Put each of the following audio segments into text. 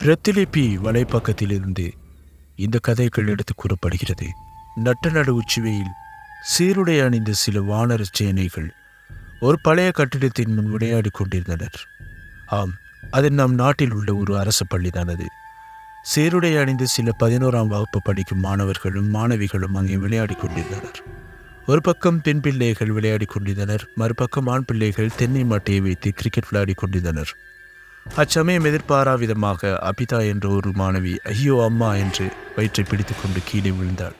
பிரத்திலிப்பி வலைப்பக்கத்திலிருந்து இந்த கதைகள் எடுத்து கூறப்படுகிறது. நட்ட நடு உச்சிவையில் சீருடை அணிந்த சில வானர சேனைகள் ஒரு பழைய கட்டிடத்தின் முன் விளையாடி கொண்டிருந்தனர். ஆம், அது நம் நாட்டில் உள்ள ஒரு அரசு பள்ளிதானது. சீருடை அணிந்து சில 11ஆம் வகுப்பு படிக்கும் மாணவர்களும் மாணவிகளும் அங்கே விளையாடி கொண்டிருந்தனர். ஒரு பக்கம் பெண் பிள்ளைகள் விளையாடி கொண்டிருந்தனர், மறுபக்கம் ஆண் பிள்ளைகள் தென்னை மாட்டையை வைத்து கிரிக்கெட் விளையாடி கொண்டிருந்தனர். அச்சமயம் எதிர்பாரா விதமாக அபிதா என்ற ஒரு மாணவி ஐயோ அம்மா என்று வயிற்றை பிடித்து கொண்டு கீழே விழுந்தாள்.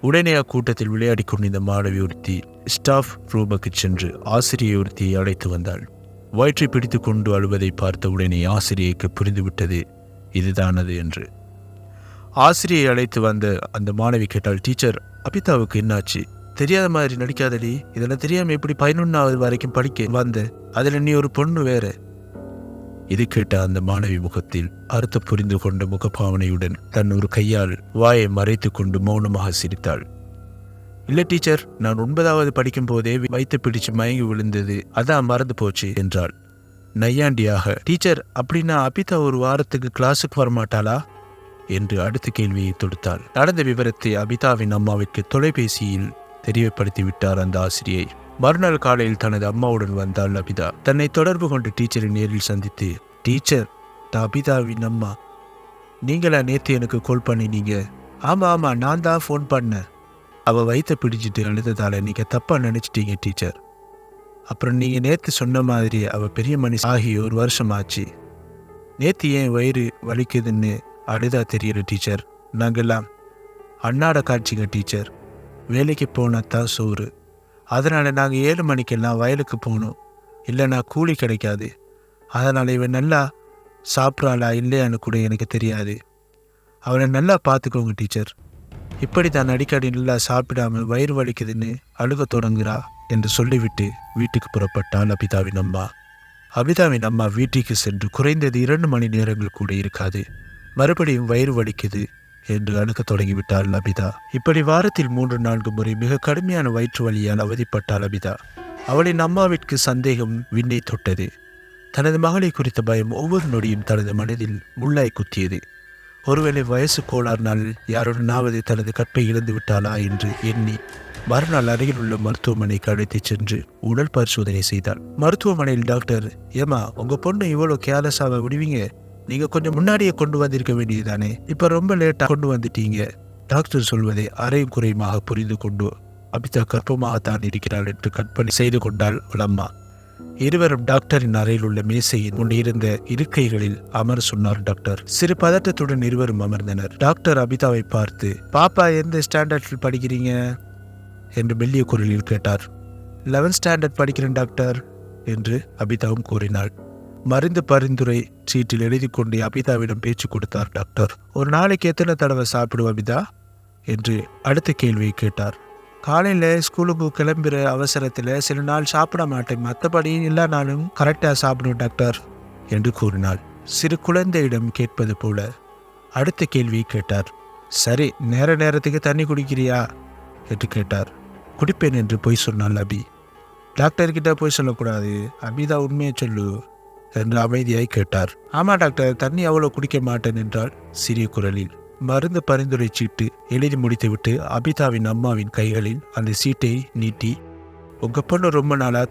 உடனே அக்கூட்டத்தில் விளையாடி கொண்டிருந்த மாணவி ஒருத்தி ஸ்டாஃப் ரூமுக்கு சென்று ஆசிரியை ஒருத்தியை அழைத்து வந்தாள். வயிற்றை பிடித்து கொண்டு அழுவதை பார்த்த உடனே ஆசிரியைக்கு புரிந்துவிட்டது இதுதானது என்று. ஆசிரியை அழைத்து வந்த அந்த மாணவி கேட்டாள், டீச்சர், அபிதாவுக்கு என்னாச்சு? தெரியாத மாதிரி நடிக்காதடி, இதெல்லாம் தெரியாம எப்படி 11ஆவது வரைக்கும் படிக்க வந்த? அதில் நீ ஒரு பொண்ணு வேற. இது கேட்ட அந்த மாணவி முகத்தில் அர்த்தம் புரிந்து கொண்ட முகப்பாவனையுடன் தன் ஒரு கையால் வாயை மறைத்து கொண்டு மௌனமாக சிரித்தாள். இல்லை டீச்சர், நான் 9ஆவது படிக்கும் போதே வைத்து பிடிச்சு மயங்கி விழுந்தது, அதான் மறந்து போச்சு என்றாள் நையாண்டியாக. டீச்சர், அப்படின்னா அபிதா ஒரு வாரத்துக்கு கிளாஸுக்கு வரமாட்டாளா என்று அடுத்த கேள்வியை தொடுத்தாள். நடந்த விவரத்தை அபிதாவின் அம்மாவிற்கு தொலைபேசியில் தெரியப்படுத்தி விட்டார் அந்த ஆசிரியை. மறுநாள் காலையில் தனது அம்மாவுடன் வந்தாள் அபிதா. தன்னை தொடர்பு கொண்டு டீச்சரை நேரில் சந்தித்து, டீச்சர், நான் அபிதாவின் அம்மா. நீங்களா நேற்று எனக்கு கால் பண்ணினீங்க? ஆமாம், நான் தான் ஃபோன் பண்ணேன். அவள் வயிற்ற பிடிச்சிட்டு அழுததால நீங்கள் தப்பாக நினச்சிட்டீங்க டீச்சர். அப்புறம் நீங்கள் நேற்று சொன்ன மாதிரி அவள் பெரிய மனுஷி ஆகி ஒரு வருஷம் ஆச்சு. நேற்று ஏன் வயிறு வலிக்குதுன்னு அழுதா தெரியல டீச்சர். நாங்கள்லாம் அன்னாட காட்சிங்க டீச்சர். வேலைக்கு போனால் தான் சோறு. அதனால் நாங்கள் 7 மணிக்கெல்லாம் வயலுக்கு போகணும், இல்லைன்னா கூலி கிடைக்காது. அதனால் இவன் நல்லா சாப்பிட்றாளா இல்லையான்னு கூட எனக்கு தெரியாது. அவனை நல்லா பார்த்துக்கோங்க டீச்சர். இப்படி தான் அடிக்கடி நல்லா சாப்பிடாமல் வயிறு வலிக்குதுன்னு அழுக தொடங்குறா என்று சொல்லிவிட்டு வீட்டுக்கு புறப்பட்டாள் அபிதாவின் அம்மா. அபிதாவின் அம்மா வீட்டுக்கு சென்று குறைந்தது 2 மணி நேரங்கள் கூட இருக்காது. மறுபடியும் வயிறு வலிக்குது என்று அழுக தொடங்கிவிட்டாள் அபிதா. இப்படி வாரத்தில் 3-4 முறை மிக கடுமையான வயிற்று வலியால் அவதிப்பட்டாள் அபிதா. அவளின் அம்மாவிற்கு சந்தேகம் விண்ணை தொட்டது. தனது மகளை குறித்த பயம் ஒவ்வொரு நொடியும் தனது மனதில் முள்ளாய் குத்தியது. ஒருவேளை வயசு கோளாறுனால் யாருடனாவது தனது கற்பை இழந்து விட்டாளா என்று எண்ணி மறுநாள் அருகில் உள்ள மருத்துவமனைக்கு அழைத்து சென்று உடல் பரிசோதனை செய்தாள். மருத்துவமனையில் டாக்டர், ஏமா உங்க பொண்ணு இவ்வளோ கேர்லெஸ்ஸாக விடுவீங்க? நீங்க கொஞ்சம் முன்னாடியே கொண்டு வந்திருக்க வேண்டியதுதானே, இப்ப ரொம்ப லேட்டா கொண்டு வந்துட்டீங்க. டாக்டர் சொல்வதை அரையும் குறையுமாக புரிந்து கொண்டு அபிதா கர்ப்பமாகத்தான் இருக்கிறாள் என்று கற்பனை செய்து கொண்டாள் அவளம்மா. இருவரும் டாக்டரின் அறையில் உள்ள மேசையின் முன் இருந்த இருக்கைகளில் அமர சொன்னார் டாக்டர். சிறு பதட்டத்துடன் இருவரும் அமர்ந்தனர். டாக்டர் அபிதாவை பார்த்து, பாப்பா எந்த ஸ்டாண்டர்டில் படிக்கிறீங்க என்று மெல்லிய குரலில் கேட்டார். 11th ஸ்டாண்டர்ட் படிக்கிறேன் டாக்டர் என்று அபிதாவும் கூறினாள். மருந்து பரிந்துரை சீட்டில் எழுதி கொண்டு அபிதாவிடம் பேச்சு கொடுத்தார் டாக்டர். ஒரு நாளைக்கு எத்தனை தடவை சாப்பிடுவ அபிதா என்று அடுத்த கேள்வியை கேட்டார். காலையில் ஸ்கூலுக்கு கிளம்புற அவசரத்தில் சில நாள் சாப்பிட மாட்டேன், மற்றபடி எல்லா நாளும் கரெக்டாக சாப்பிடும் டாக்டர் என்று கூறினாள். சிறு குழந்தையிடம் கேட்பது போல அடுத்த கேள்வியை கேட்டார். சரி, நேரத்துக்கு தண்ணி குடிக்கிறியா என்று கேட்டார். குடிப்பேன் என்று பொய் சொன்னாள் அபி. டாக்டர்கிட்ட பொய் சொல்லக்கூடாது, அபிதா உண்மையை சொல்லு என்று அமைதியாய் கேட்டார். ஆமா டாக்டர், தண்ணி அவ்வளோ குடிக்க மாட்டேன் என்றால் சிறிய குரலில். மருந்து பரிந்துரை சீட்டு எழுதி முடித்துவிட்டு அபிதாவின் அம்மாவின் கைகளில் அந்த சீட்டை நீட்டி, உங்க பொண்ணு ரொம்ப நாளா